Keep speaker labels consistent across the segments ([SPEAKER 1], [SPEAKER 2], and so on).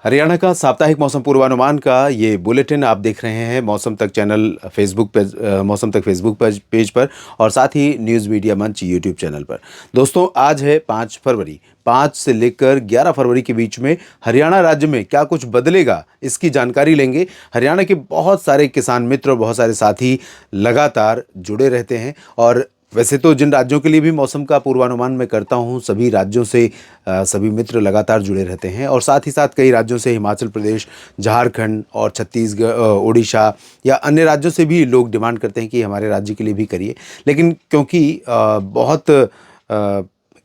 [SPEAKER 1] हरियाणा का साप्ताहिक मौसम पूर्वानुमान का ये बुलेटिन आप देख रहे हैं मौसम तक चैनल फेसबुक पेज मौसम तक फेसबुक पेज पर और साथ ही न्यूज़ मीडिया मंच यूट्यूब चैनल पर। दोस्तों आज है 5 फरवरी। 5 से लेकर 11 फरवरी के बीच में हरियाणा राज्य में क्या कुछ बदलेगा इसकी जानकारी लेंगे। हरियाणा के बहुत सारे किसान मित्र और बहुत सारे साथी लगातार जुड़े रहते हैं और वैसे तो जिन राज्यों के लिए भी मौसम का पूर्वानुमान मैं करता हूं सभी राज्यों से सभी मित्र लगातार जुड़े रहते हैं और साथ ही साथ कई राज्यों से हिमाचल प्रदेश, झारखंड और छत्तीसगढ़, उड़ीसा या अन्य राज्यों से भी लोग डिमांड करते हैं कि हमारे राज्य के लिए भी करिए। लेकिन क्योंकि बहुत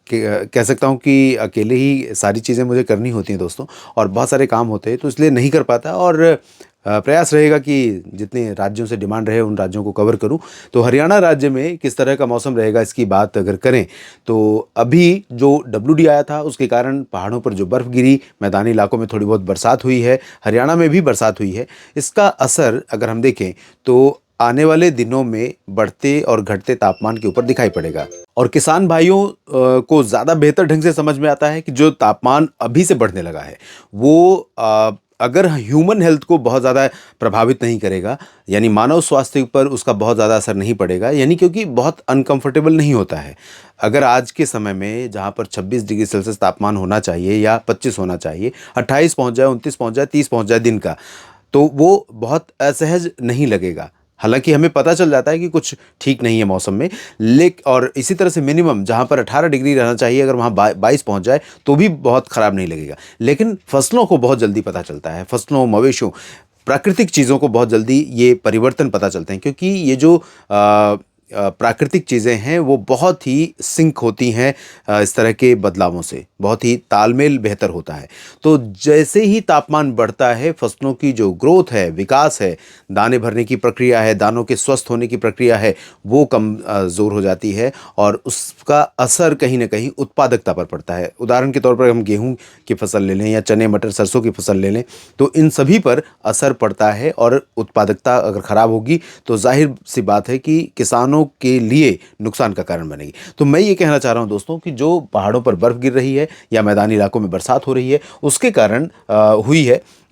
[SPEAKER 1] कह सकता हूँ कि अकेले ही सारी चीज़ें मुझे करनी होती हैं दोस्तों और बहुत सारे काम होते हैं तो इसलिए नहीं कर पाता और प्रयास रहेगा कि जितने राज्यों से डिमांड रहे उन राज्यों को कवर करूं। तो हरियाणा राज्य में किस तरह का मौसम रहेगा इसकी बात अगर करें तो अभी जो WD आया था उसके कारण पहाड़ों पर जो बर्फ़ गिरी, मैदानी इलाकों में थोड़ी बहुत बरसात हुई है, हरियाणा में भी बरसात हुई है। इसका असर अगर हम देखें तो आने वाले दिनों में बढ़ते और घटते तापमान के ऊपर दिखाई पड़ेगा और किसान भाइयों को ज़्यादा बेहतर ढंग से समझ में आता है कि जो तापमान अभी से बढ़ने लगा है वो अगर ह्यूमन हेल्थ को बहुत ज़्यादा प्रभावित नहीं करेगा, यानी मानव स्वास्थ्य पर उसका बहुत ज़्यादा असर नहीं पड़ेगा, यानी क्योंकि बहुत अनकंफर्टेबल नहीं होता है। अगर आज के समय में जहाँ पर 26 डिग्री सेल्सियस तापमान होना चाहिए या 25 होना चाहिए, 28 पहुँच जाए, 29 पहुँच जाए, 30 पहुँच जाए दिन का, तो वो बहुत असहज नहीं लगेगा। हालांकि हमें पता चल जाता है कि कुछ ठीक नहीं है मौसम में, और इसी तरह से मिनिमम जहाँ पर 18 डिग्री रहना चाहिए अगर वहाँ 22 पहुँच जाए तो भी बहुत ख़राब नहीं लगेगा। लेकिन फसलों को बहुत जल्दी पता चलता है, फसलों, मवेशियों, प्राकृतिक चीज़ों को बहुत जल्दी ये परिवर्तन पता चलते हैं क्योंकि ये जो प्राकृतिक चीज़ें हैं वो बहुत ही सिंक होती हैं इस तरह के बदलावों से, बहुत ही तालमेल बेहतर होता है। तो जैसे ही तापमान बढ़ता है फसलों की जो ग्रोथ है, विकास है, दाने भरने की प्रक्रिया है, दानों के स्वस्थ होने की प्रक्रिया है, वो कम ज़ोर हो जाती है और उसका असर कहीं ना कहीं उत्पादकता पर पड़ता है। उदाहरण के तौर पर हम गेहूँ की फसल ले लें या चने, मटर, सरसों की फसल ले लें तो इन सभी पर असर पड़ता है और उत्पादकता अगर ख़राब होगी तो जाहिर सी बात है कि किसानों के लिए नुकसान का कारण बनेगी। तो मैं ये कहना चाह रहा हूं दोस्तों कि जो पहाड़ों पर बर्फ गिर रही है या मैदानी इलाकों में बरसात हो रही है उसके कारण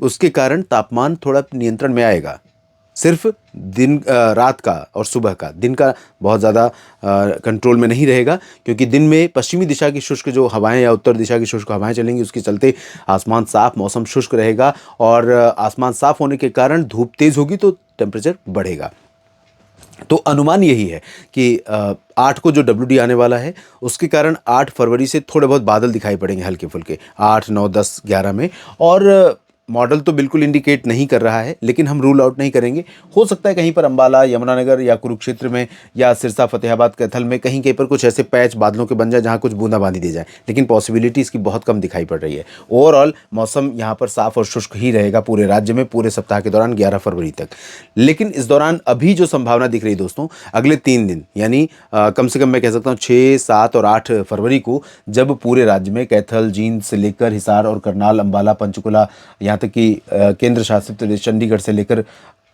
[SPEAKER 1] उसके कारण तापमान थोड़ा नियंत्रण में आएगा। सिर्फ रात का और सुबह का, दिन का बहुत ज़्यादा कंट्रोल में नहीं रहेगा क्योंकि दिन में पश्चिमी दिशा की शुष्क जो हवाएं या उत्तर दिशा की शुष्क हवाएं चलेंगी, उसके चलते आसमान साफ, मौसम शुष्क रहेगा और आसमान साफ होने के कारण धूप तेज़ होगी तो टेम्परेचर बढ़ेगा। तो अनुमान यही है कि 8 को जो WD आने वाला है उसके कारण 8 फरवरी से थोड़े बहुत बादल दिखाई पड़ेंगे हल्के फुल्के 8, 9, 10, 11 में। और मॉडल तो बिल्कुल इंडिकेट नहीं कर रहा है लेकिन हम रूल आउट नहीं करेंगे। हो सकता है कहीं पर अंबाला, यमुनानगर या कुरुक्षेत्र में या सिरसा, फतेहाबाद, कैथल में कहीं कहीं पर कुछ ऐसे पैच बादलों के बन जाए जहां कुछ बूंदाबांदी दी जाए, लेकिन पॉसिबिलिटी इसकी बहुत कम दिखाई पड़ रही है। ओवरऑल मौसम यहाँ पर साफ और शुष्क ही रहेगा पूरे राज्य में पूरे सप्ताह के दौरान 11 फरवरी तक। लेकिन इस दौरान अभी जो संभावना दिख रही है दोस्तों, अगले 3 दिन यानी कम से कम मैं कह सकता हूँ 6, 7 और 8 फरवरी को जब पूरे राज्य में कैथल, जींद से लेकर हिसार और करनाल, अंबाला, पंचकुला, यहाँ तक कि केंद्र शासित प्रदेश चंडीगढ़ से लेकर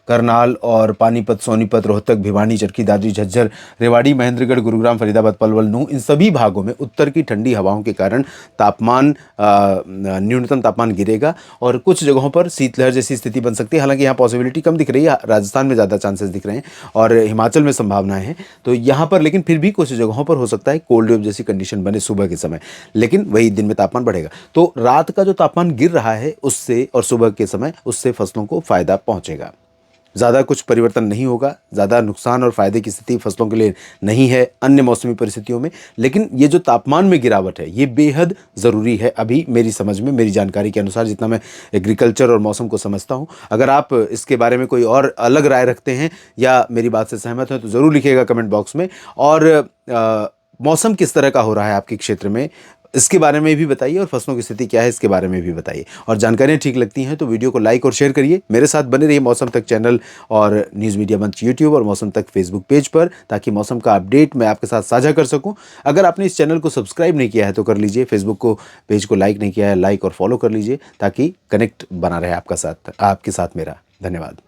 [SPEAKER 1] करनाल और पानीपत, सोनीपत, रोहतक, भिवानी, चरखी दादरी, झज्जर, रेवाड़ी, महेंद्रगढ़, गुरुग्राम, फरीदाबाद, पलवल, नूंह, इन सभी भागों में उत्तर की ठंडी हवाओं के कारण तापमान न्यूनतम तापमान गिरेगा और कुछ जगहों पर शीतलहर जैसी स्थिति बन सकती है। हालांकि यहाँ पॉसिबिलिटी कम दिख रही है, राजस्थान में ज़्यादा चांसेस दिख रहे हैं और हिमाचल में संभावनाएं हैं। तो यहाँ पर लेकिन फिर भी कुछ जगहों पर हो सकता है कोल्ड वेव जैसी कंडीशन बने सुबह के समय, लेकिन वही दिन में तापमान बढ़ेगा। तो रात का जो तापमान गिर रहा है उससे और सुबह के समय उससे फसलों को फ़ायदा पहुँचेगा। ज़्यादा कुछ परिवर्तन नहीं होगा, ज़्यादा नुकसान और फ़ायदे की स्थिति फसलों के लिए नहीं है अन्य मौसमी परिस्थितियों में। लेकिन ये जो तापमान में गिरावट है ये बेहद ज़रूरी है अभी मेरी समझ में, मेरी जानकारी के अनुसार, जितना मैं एग्रीकल्चर और मौसम को समझता हूँ। अगर आप इसके बारे में कोई और अलग राय रखते हैं या मेरी बात से सहमत हैं तो ज़रूर लिखिएगा कमेंट बॉक्स में। और मौसम किस तरह का हो रहा है आपके क्षेत्र में इसके बारे में भी बताइए और फसलों की स्थिति क्या है इसके बारे में भी बताइए। और जानकारियाँ ठीक लगती हैं तो वीडियो को लाइक और शेयर करिए। मेरे साथ बने रहिए मौसम तक चैनल और न्यूज़ मीडिया मंच यूट्यूब और मौसम तक फेसबुक पेज पर, ताकि मौसम का अपडेट मैं आपके साथ साझा कर सकूं। अगर आपने इस चैनल को सब्सक्राइब नहीं किया है तो कर लीजिए, फेसबुक को पेज को लाइक नहीं किया है लाइक और फॉलो कर लीजिए ताकि कनेक्ट बना रहे आपके साथ मेरा। धन्यवाद।